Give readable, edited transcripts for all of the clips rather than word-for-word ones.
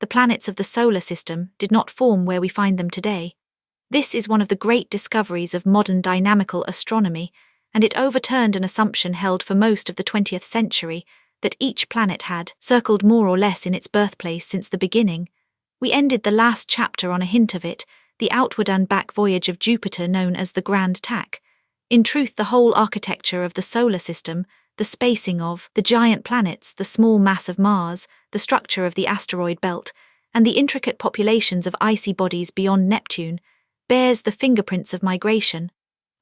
the planets of the solar system did not form where we find them today. This is one of the great discoveries of modern dynamical astronomy, and it overturned an assumption held for most of the 20th century that each planet had circled more or less in its birthplace since the beginning. We ended the last chapter on a hint of it, the outward and back voyage of Jupiter known as the Grand Tack. In truth, the whole architecture of the solar system, the spacing of the giant planets, the small mass of Mars, the structure of the asteroid belt, and the intricate populations of icy bodies beyond Neptune, bears the fingerprints of migration,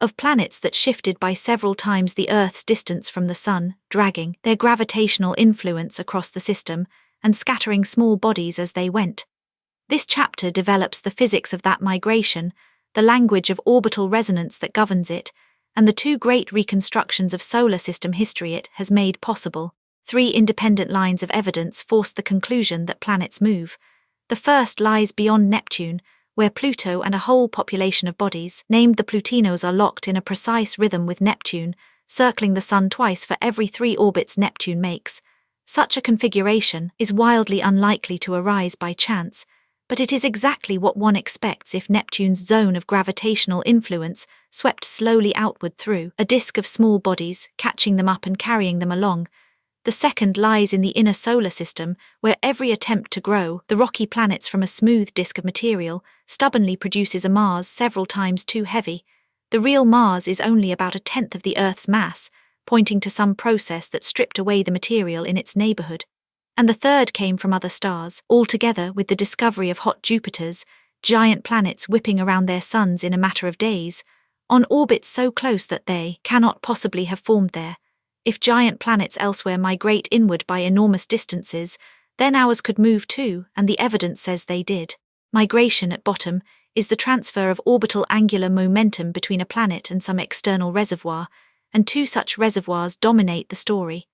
of planets that shifted by several times the Earth's distance from the Sun, dragging their gravitational influence across the system and scattering small bodies as they went. This chapter develops the physics of that migration, the language of orbital resonance that governs it, and the two great reconstructions of solar system history it has made possible. 3 independent lines of evidence force the conclusion that planets move. The first lies beyond Neptune, where Pluto and a whole population of bodies, named the Plutinos, are locked in a precise rhythm with Neptune, circling the Sun twice for every 3 orbits Neptune makes. Such a configuration is wildly unlikely to arise by chance, but it is exactly what one expects if Neptune's zone of gravitational influence swept slowly outward through a disk of small bodies, catching them up and carrying them along. The second lies in the inner solar system, where every attempt to grow the rocky planets from a smooth disk of material stubbornly produces a Mars several times too heavy. The real Mars is only about 1/10 of the Earth's mass, pointing to some process that stripped away the material in its neighborhood. And the third came from other stars, altogether with the discovery of hot Jupiters, giant planets whipping around their suns in a matter of days, on orbits so close that they cannot possibly have formed there. If giant planets elsewhere migrate inward by enormous distances, then ours could move too, and the evidence says they did. Migration, at bottom, is the transfer of orbital angular momentum between a planet and some external reservoir, and 2 such reservoirs dominate the story.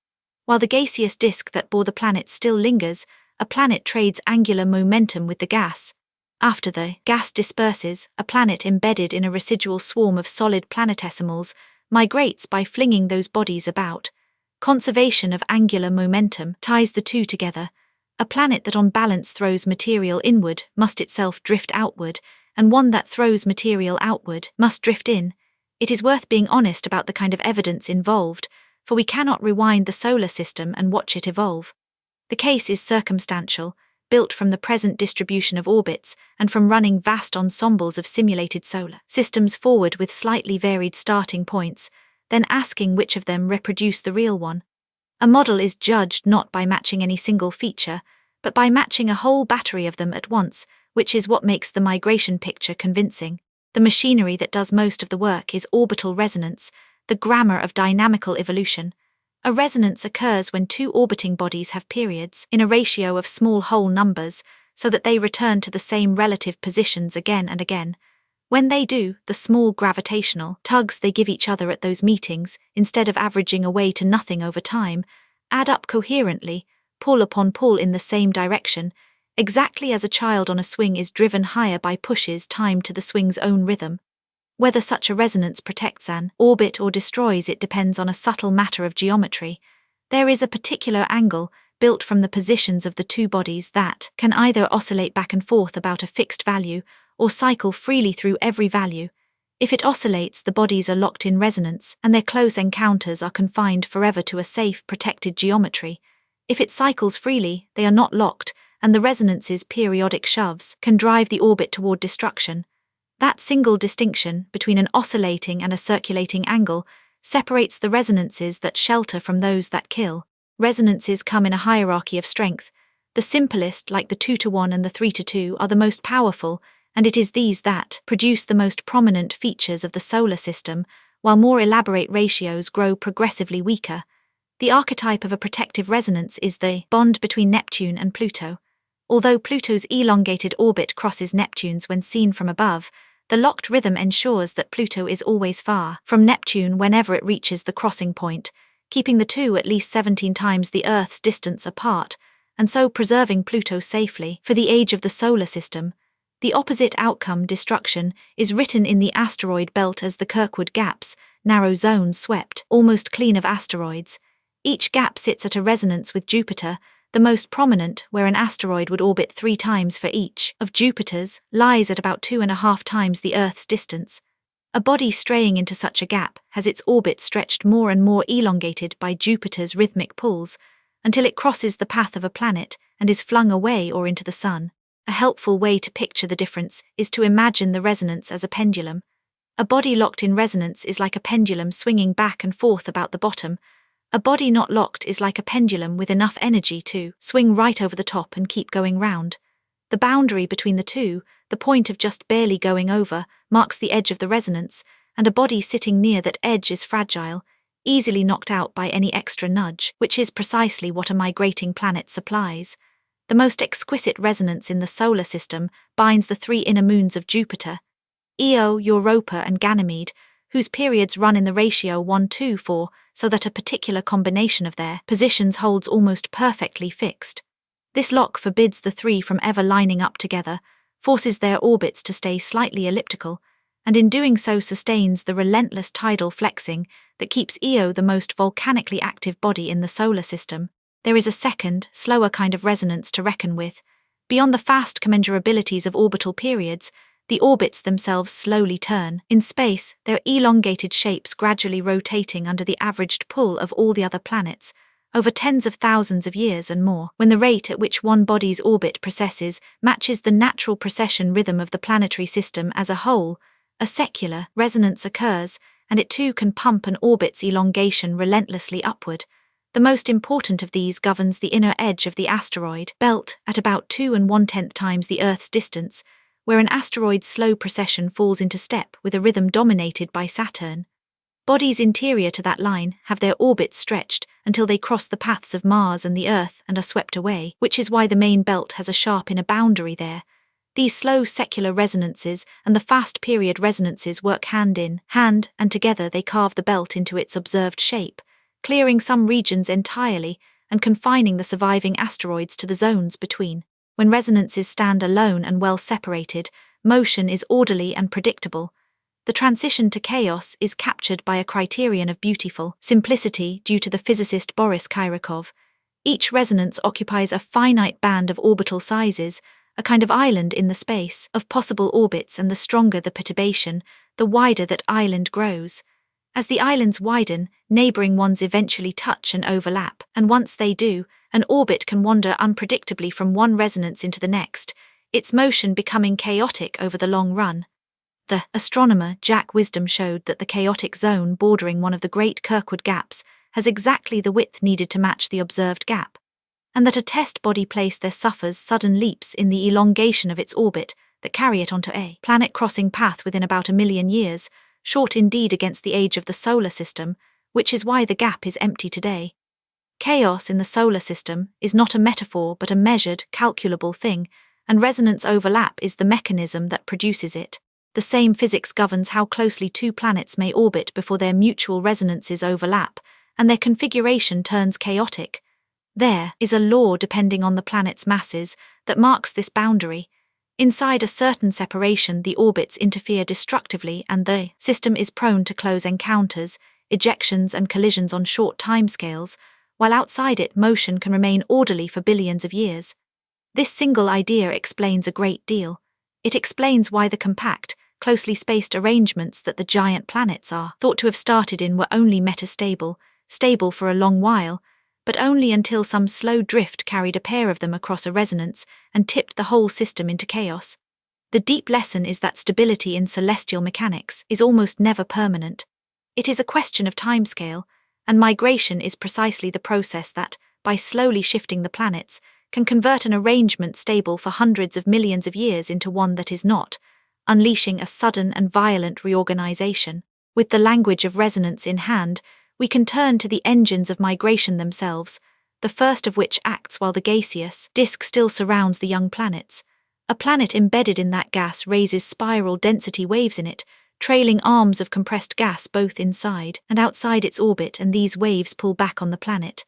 While the gaseous disk that bore the planet still lingers, a planet trades angular momentum with the gas. After the gas disperses, a planet embedded in a residual swarm of solid planetesimals migrates by flinging those bodies about. Conservation of angular momentum ties the two together. A planet that on balance throws material inward must itself drift outward, and one that throws material outward must drift in. It is worth being honest about the kind of evidence involved, for we cannot rewind the solar system and watch it evolve. The case is circumstantial, built from the present distribution of orbits and from running vast ensembles of simulated solar systems forward with slightly varied starting points, then asking which of them reproduce the real one. A model is judged not by matching any single feature, but by matching a whole battery of them at once, which is what makes the migration picture convincing. The machinery that does most of the work is orbital resonance, the grammar of dynamical evolution. A resonance occurs when 2 orbiting bodies have periods in a ratio of small whole numbers, so that they return to the same relative positions again and again. When they do, the small gravitational tugs they give each other at those meetings, instead of averaging away to nothing over time, add up coherently, pull upon pull in the same direction, exactly as a child on a swing is driven higher by pushes timed to the swing's own rhythm. Whether such a resonance protects an orbit or destroys it depends on a subtle matter of geometry. There is a particular angle, built from the positions of the 2 bodies, that can either oscillate back and forth about a fixed value, or cycle freely through every value. If it oscillates, the bodies are locked in resonance, and their close encounters are confined forever to a safe, protected geometry. If it cycles freely, they are not locked, and the resonance's periodic shoves can drive the orbit toward destruction. That single distinction between an oscillating and a circulating angle separates the resonances that shelter from those that kill. Resonances come in a hierarchy of strength. The simplest, like the 2-to-1 and the 3-to-2, are the most powerful, and it is these that produce the most prominent features of the solar system, while more elaborate ratios grow progressively weaker. The archetype of a protective resonance is the bond between Neptune and Pluto. Although Pluto's elongated orbit crosses Neptune's when seen from above, the locked rhythm ensures that Pluto is always far from Neptune whenever it reaches the crossing point, keeping the two at least 17 times the Earth's distance apart, and so preserving Pluto safely for the age of the solar system. The opposite outcome, destruction, is written in the asteroid belt as the Kirkwood gaps, narrow zones swept almost clean of asteroids. Each gap sits at a resonance with Jupiter, The most prominent, where an asteroid would orbit 3 times for each of Jupiter's, lies at about 2.5 times the Earth's distance. A body straying into such a gap has its orbit stretched more and more elongated by Jupiter's rhythmic pulls, until it crosses the path of a planet and is flung away or into the sun. A helpful way to picture the difference is to imagine the resonance as a pendulum. A body locked in resonance is like a pendulum swinging back and forth about the bottom. A body not locked is like a pendulum with enough energy to swing right over the top and keep going round. The boundary between the two, the point of just barely going over, marks the edge of the resonance, and a body sitting near that edge is fragile, easily knocked out by any extra nudge, which is precisely what a migrating planet supplies. The most exquisite resonance in the solar system binds the 3 inner moons of Jupiter, Io, Europa and Ganymede, whose periods run in the ratio 1:4, so that a particular combination of their positions holds almost perfectly fixed. This lock forbids the 3 from ever lining up together, forces their orbits to stay slightly elliptical, and in doing so sustains the relentless tidal flexing that keeps Io the most volcanically active body in the solar system. There is a second, slower kind of resonance to reckon with. Beyond the fast commensurabilities of orbital periods, the orbits themselves slowly turn. In space, their elongated shapes gradually rotating under the averaged pull of all the other planets, over tens of thousands of years and more. When the rate at which one body's orbit precesses matches the natural precession rhythm of the planetary system as a whole, a secular resonance occurs, and it too can pump an orbit's elongation relentlessly upward. The most important of these governs the inner edge of the asteroid belt at about 2.1 times the Earth's distance, where an asteroid's slow precession falls into step with a rhythm dominated by Saturn. Bodies interior to that line have their orbits stretched until they cross the paths of Mars and the Earth and are swept away, which is why the main belt has a sharp inner boundary there. These slow secular resonances and the fast period resonances work hand in hand, and together they carve the belt into its observed shape, clearing some regions entirely and confining the surviving asteroids to the zones between. When resonances stand alone and well separated, motion is orderly and predictable. The transition to chaos is captured by a criterion of beautiful simplicity due to the physicist Boris Kirikov. Each resonance occupies a finite band of orbital sizes, a kind of island in the space of possible orbits, and the stronger the perturbation, the wider that island grows. As the islands widen, neighboring ones eventually touch and overlap, and once they do, an orbit can wander unpredictably from one resonance into the next, its motion becoming chaotic over the long run. The astronomer Jack Wisdom showed that the chaotic zone bordering one of the great Kirkwood gaps has exactly the width needed to match the observed gap, and that a test body placed there suffers sudden leaps in the elongation of its orbit that carry it onto a planet-crossing path within about 1 million years, short indeed against the age of the solar system, which is why the gap is empty today. Chaos in the solar system is not a metaphor but a measured, calculable thing, and resonance overlap is the mechanism that produces it. The same physics governs how closely 2 planets may orbit before their mutual resonances overlap, and their configuration turns chaotic. There is a law depending on the planet's masses that marks this boundary. Inside a certain separation, the orbits interfere destructively and the system is prone to close encounters, ejections and collisions on short timescales, while outside it motion can remain orderly for billions of years. This single idea explains a great deal. It explains why the compact, closely spaced arrangements that the giant planets are thought to have started in were only metastable, stable for a long while, but only until some slow drift carried a pair of them across a resonance and tipped the whole system into chaos. The deep lesson is that stability in celestial mechanics is almost never permanent. It is a question of timescale, and migration is precisely the process that, by slowly shifting the planets, can convert an arrangement stable for hundreds of millions of years into one that is not, unleashing a sudden and violent reorganization. With the language of resonance in hand, we can turn to the engines of migration themselves, the first of which acts while the gaseous disk still surrounds the young planets. A planet embedded in that gas raises spiral density waves in it, trailing arms of compressed gas both inside and outside its orbit, and these waves pull back on the planet.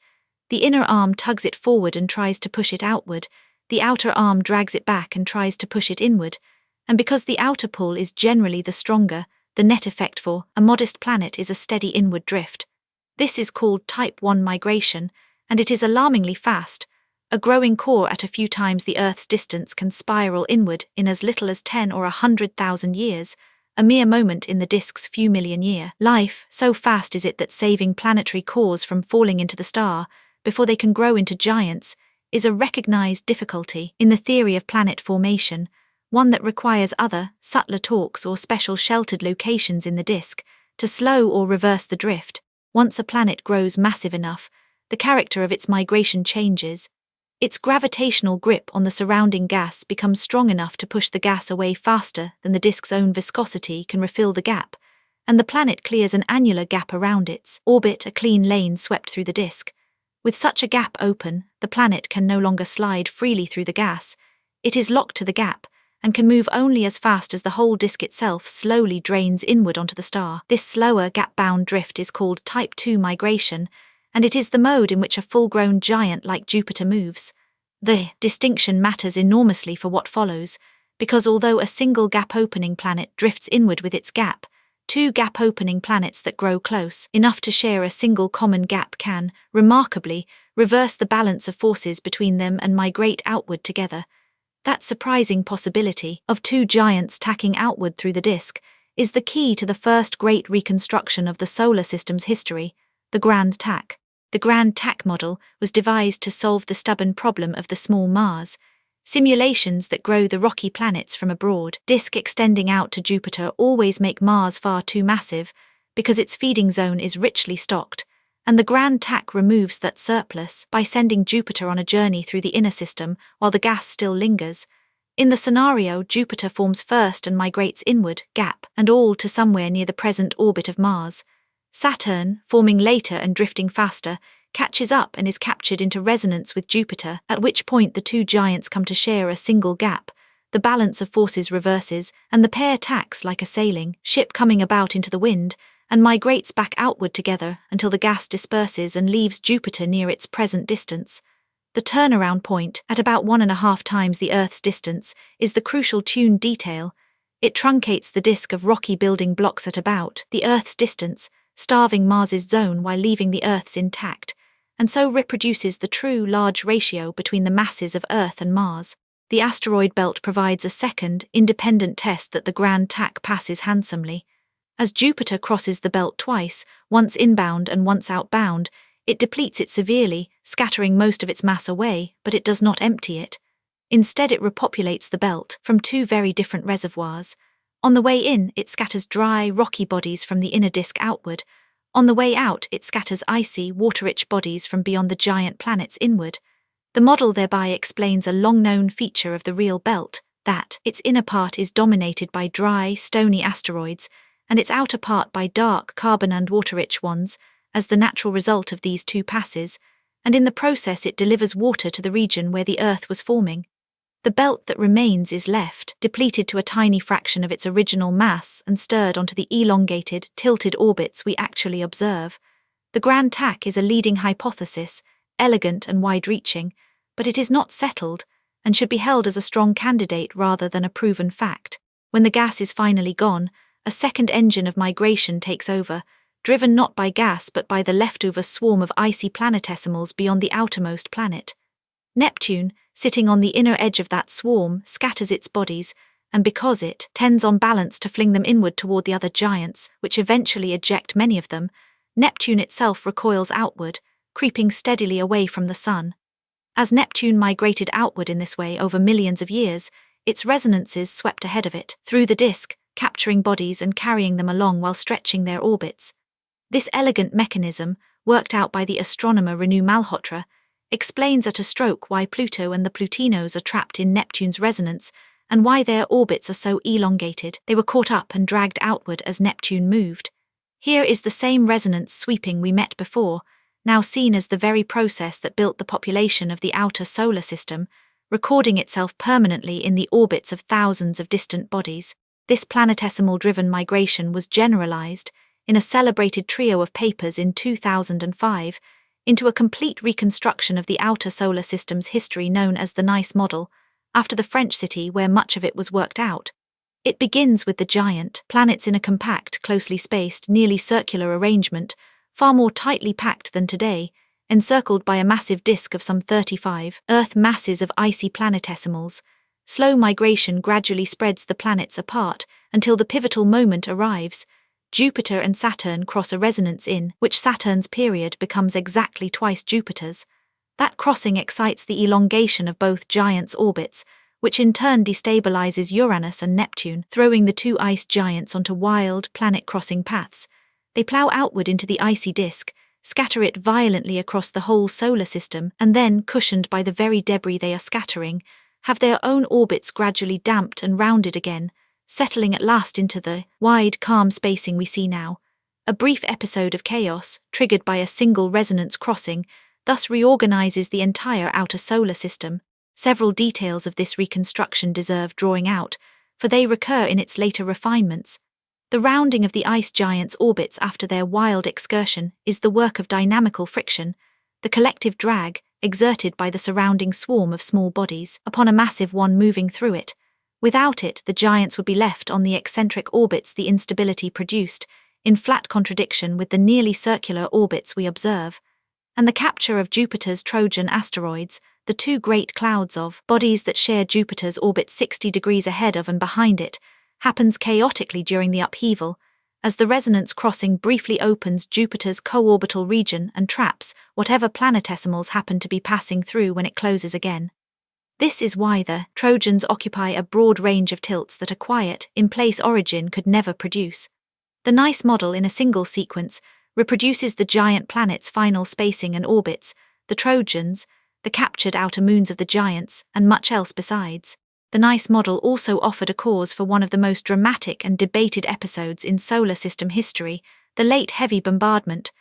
The inner arm tugs it forward and tries to push it outward, the outer arm drags it back and tries to push it inward, and because the outer pull is generally the stronger, the net effect for a modest planet is a steady inward drift. This is called Type 1 migration, and it is alarmingly fast, A growing core at a few times the Earth's distance can spiral inward in as little as 10 or 100,000 years, a mere moment in the disk's few million-year life. So fast is it that saving planetary cores from falling into the star before they can grow into giants is a recognized difficulty in the theory of planet formation, one that requires other, subtler torques or special sheltered locations in the disk to slow or reverse the drift. Once a planet grows massive enough, the character of its migration changes. Its gravitational grip on the surrounding gas becomes strong enough to push the gas away faster than the disk's own viscosity can refill the gap, and the planet clears an annular gap around its orbit, a clean lane swept through the disk. With such a gap open, the planet can no longer slide freely through the gas. It is locked to the gap, and can move only as fast as the whole disk itself slowly drains inward onto the star. This slower gap-bound drift is called Type II migration, and it is the mode in which a full-grown giant like Jupiter moves. The distinction matters enormously for what follows, because although a single gap-opening planet drifts inward with its gap, two gap-opening planets that grow close enough to share a single common gap can, remarkably, reverse the balance of forces between them and migrate outward together. That surprising possibility of two giants tacking outward through the disk is the key to the first great reconstruction of the solar system's history, the Grand Tack. The Grand Tack model was devised to solve the stubborn problem of the small Mars. Simulations that grow the rocky planets from a broad disk extending out to Jupiter always make Mars far too massive because its feeding zone is richly stocked, and the Grand Tack removes that surplus by sending Jupiter on a journey through the inner system while the gas still lingers. In the scenario, Jupiter forms first and migrates inward, gap and all, to somewhere near the present orbit of Mars. Saturn, forming later and drifting faster, catches up and is captured into resonance with Jupiter, at which point the two giants come to share a single gap. The balance of forces reverses, and the pair tacks like a sailing ship coming about into the wind, and migrates back outward together until the gas disperses and leaves Jupiter near its present distance. The turnaround point, at about 1.5 times the Earth's distance, is the crucial tune detail. It truncates the disk of rocky building blocks at about the Earth's distance, starving Mars's zone while leaving the Earth's intact, and so reproduces the true large ratio between the masses of Earth and Mars. The asteroid belt provides a second, independent test that the Grand Tack passes handsomely. As Jupiter crosses the belt twice, once inbound and once outbound, it depletes it severely, scattering most of its mass away, but it does not empty it. Instead, it repopulates the belt from two very different reservoirs. On the way in, it scatters dry, rocky bodies from the inner disk outward. On the way out, it scatters icy, water-rich bodies from beyond the giant planets inward. The model thereby explains a long-known feature of the real belt, that its inner part is dominated by dry, stony asteroids, and its outer part by dark, carbon and water-rich ones, as the natural result of these two passes, and in the process it delivers water to the region where the Earth was forming. The belt that remains is left, depleted to a tiny fraction of its original mass and stirred onto the elongated, tilted orbits we actually observe. The Grand Tack is a leading hypothesis, elegant and wide-reaching, but it is not settled, and should be held as a strong candidate rather than a proven fact. When the gas is finally gone, a second engine of migration takes over, driven not by gas but by the leftover swarm of icy planetesimals beyond the outermost planet. Neptune, sitting on the inner edge of that swarm, scatters its bodies, and because it tends on balance to fling them inward toward the other giants, which eventually eject many of them, Neptune itself recoils outward, creeping steadily away from the Sun. As Neptune migrated outward in this way over millions of years, its resonances swept ahead of it, through the disk, capturing bodies and carrying them along while stretching their orbits. This elegant mechanism, worked out by the astronomer Renu Malhotra, explains at a stroke why Pluto and the Plutinos are trapped in Neptune's resonance and why their orbits are so elongated. They were caught up and dragged outward as Neptune moved. Here is the same resonance sweeping we met before, now seen as the very process that built the population of the outer solar system, recording itself permanently in the orbits of thousands of distant bodies. This planetesimal-driven migration was generalized, in a celebrated trio of papers in 2005, into a complete reconstruction of the outer solar system's history known as the Nice model, after the French city where much of it was worked out. It begins with the giant planets in a compact, closely spaced, nearly circular arrangement, far more tightly packed than today, encircled by a massive disk of some 35 Earth masses of icy planetesimals. Slow migration gradually spreads the planets apart until the pivotal moment arrives. Jupiter and Saturn cross a resonance in which Saturn's period becomes exactly twice Jupiter's. That crossing excites the elongation of both giants' orbits, which in turn destabilizes Uranus and Neptune, throwing the two ice giants onto wild, planet-crossing paths. They plow outward into the icy disk, scatter it violently across the whole solar system, and then, cushioned by the very debris they are scattering, have their own orbits gradually damped and rounded again, settling at last into the wide, calm spacing we see now. A brief episode of chaos, triggered by a single resonance crossing, thus reorganizes the entire outer solar system. Several details of this reconstruction deserve drawing out, for they recur in its later refinements. The rounding of the ice giants' orbits after their wild excursion is the work of dynamical friction, the collective drag exerted by the surrounding swarm of small bodies upon a massive one moving through it. Without it, the giants would be left on the eccentric orbits the instability produced, in flat contradiction with the nearly circular orbits we observe. And the capture of Jupiter's Trojan asteroids, the two great clouds of bodies that share Jupiter's orbit 60 degrees ahead of and behind it, happens chaotically during the upheaval, as the resonance crossing briefly opens Jupiter's co-orbital region and traps whatever planetesimals happen to be passing through when it closes again. This is why the Trojans occupy a broad range of tilts that a quiet, in-place origin could never produce. The nice model in a single sequence reproduces the giant planets' final spacing and orbits, the Trojans, the captured outer moons of the giants, and much else besides. The nice model also offered a cause for one of the most dramatic and debated episodes in solar system history, the Late Heavy Bombardment.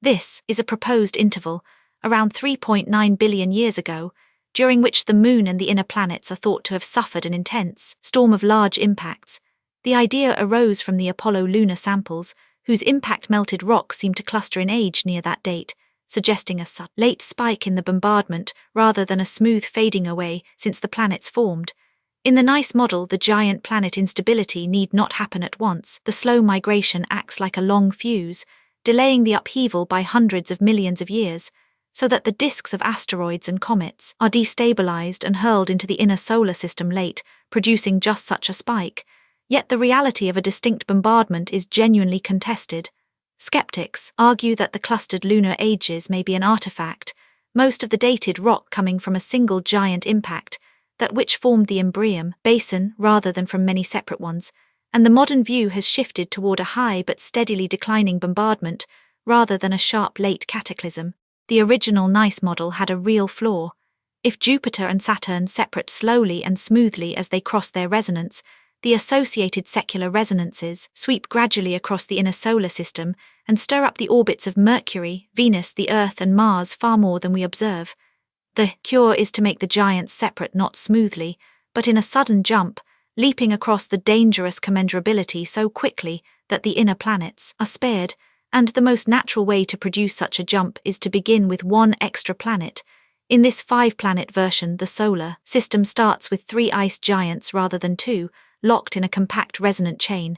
This is a proposed interval, around 3.9 billion years ago, during which the Moon and the inner planets are thought to have suffered an intense storm of large impacts. The idea arose from the Apollo lunar samples, whose impact-melted rock seemed to cluster in age near that date, suggesting a late spike in the bombardment rather than a smooth fading away since the planets formed. In the nice model, the giant planet instability need not happen at once. The slow migration acts like a long fuse, delaying the upheaval by hundreds of millions of years, so that the disks of asteroids and comets are destabilized and hurled into the inner solar system late, producing just such a spike. Yet the reality of a distinct bombardment is genuinely contested. Skeptics argue that the clustered lunar ages may be an artifact, most of the dated rock coming from a single giant impact, that which formed the Imbrium basin rather than from many separate ones, and the modern view has shifted toward a high but steadily declining bombardment rather than a sharp late cataclysm. The original nice model had a real flaw. If Jupiter and Saturn separate slowly and smoothly as they cross their resonance, the associated secular resonances sweep gradually across the inner solar system and stir up the orbits of Mercury, Venus, the Earth, and Mars far more than we observe. The cure is to make the giants separate not smoothly, but in a sudden jump, leaping across the dangerous commensurability so quickly that the inner planets are spared, and the most natural way to produce such a jump is to begin with one extra planet. In this 5-planet version, the solar system starts with 3 ice giants rather than 2, locked in a compact resonant chain.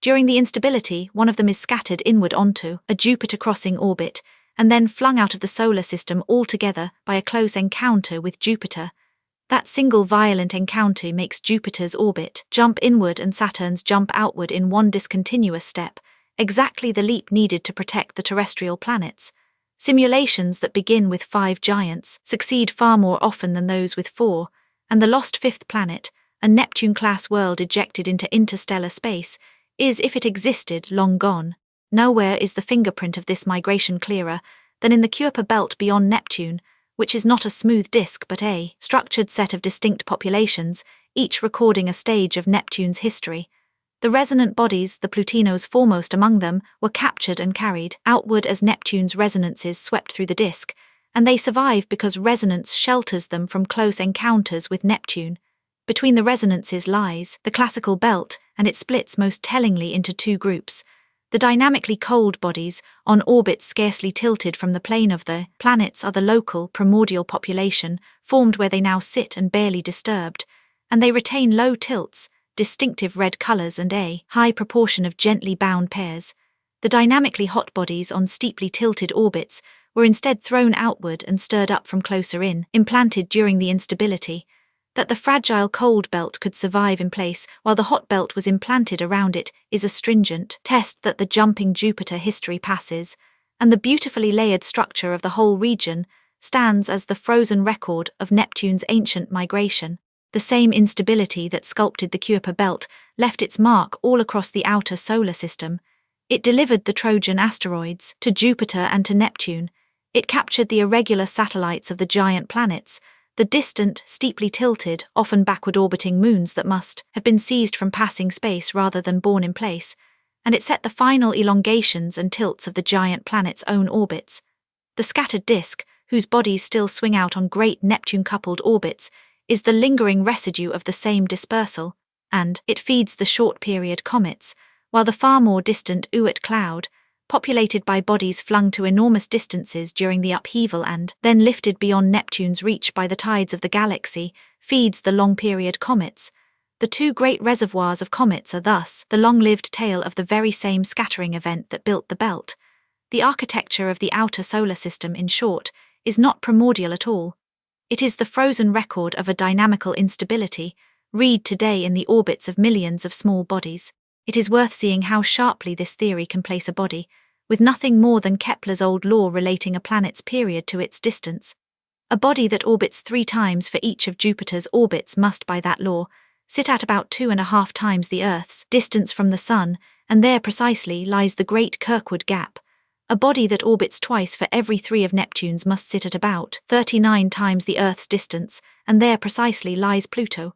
During the instability, one of them is scattered inward onto a Jupiter-crossing orbit, and then flung out of the solar system altogether by a close encounter with Jupiter. That single violent encounter makes Jupiter's orbit jump inward and Saturn's jump outward in one discontinuous step, exactly the leap needed to protect the terrestrial planets. Simulations that begin with 5 giants succeed far more often than those with 4, and the lost 5th planet, a Neptune-class world ejected into interstellar space, is, if it existed, long gone. Nowhere is the fingerprint of this migration clearer than in the Kuiper Belt beyond Neptune, which is not a smooth disk but a structured set of distinct populations, each recording a stage of Neptune's history. The resonant bodies, the Plutinos foremost among them, were captured and carried outward as Neptune's resonances swept through the disk, and they survive because resonance shelters them from close encounters with Neptune. Between the resonances lies the classical belt, and it splits most tellingly into 2 groups. The dynamically cold bodies, on orbits scarcely tilted from the plane of the planets, are the local, primordial population, formed where they now sit and barely disturbed, and they retain low tilts, distinctive red colors, and a high proportion of gently bound pairs. The dynamically hot bodies on steeply tilted orbits, were instead thrown outward and stirred up from closer in, implanted during the instability. That the fragile cold belt could survive in place while the hot belt was implanted around it is a stringent test that the jumping Jupiter history passes, and the beautifully layered structure of the whole region stands as the frozen record of Neptune's ancient migration. The same instability that sculpted the Kuiper Belt left its mark all across the outer solar system. It delivered the Trojan asteroids to Jupiter and to Neptune. It captured the irregular satellites of the giant planets, the distant, steeply tilted, often backward-orbiting moons that must have been seized from passing space rather than born in place, and it set the final elongations and tilts of the giant planet's own orbits. The scattered disk, whose bodies still swing out on great Neptune-coupled orbits, is the lingering residue of the same dispersal, and it feeds the short-period comets, while the far more distant Oort cloud, populated by bodies flung to enormous distances during the upheaval and then lifted beyond Neptune's reach by the tides of the galaxy, feeds the long-period comets. The two great reservoirs of comets are thus the long-lived tail of the very same scattering event that built the belt. The architecture of the outer solar system, in short, is not primordial at all. It is the frozen record of a dynamical instability, read today in the orbits of millions of small bodies. It is worth seeing how sharply this theory can place a body, with nothing more than Kepler's old law relating a planet's period to its distance. A body that orbits 3 times for each of Jupiter's orbits must, by that law, sit at about 2.5 times the Earth's distance from the Sun, and there precisely lies the great Kirkwood gap. A body that orbits twice for every 3 of Neptune's must sit at about 39 times the Earth's distance, and there precisely lies Pluto.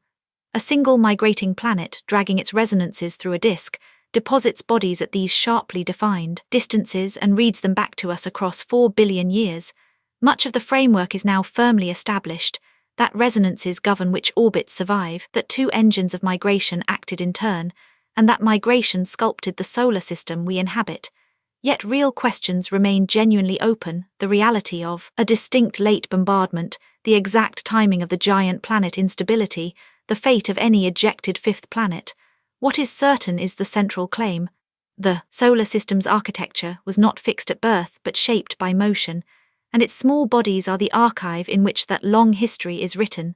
A single migrating planet, dragging its resonances through a disk, deposits bodies at these sharply defined distances and reads them back to us across 4 billion years. Much of the framework is now firmly established, that resonances govern which orbits survive, that 2 engines of migration acted in turn, and that migration sculpted the solar system we inhabit. Yet real questions remain genuinely open: the reality of a distinct late bombardment, the exact timing of the giant planet instability, the fate of any ejected 5th planet. What is certain is the central claim. The solar system's architecture was not fixed at birth but shaped by motion, and its small bodies are the archive in which that long history is written.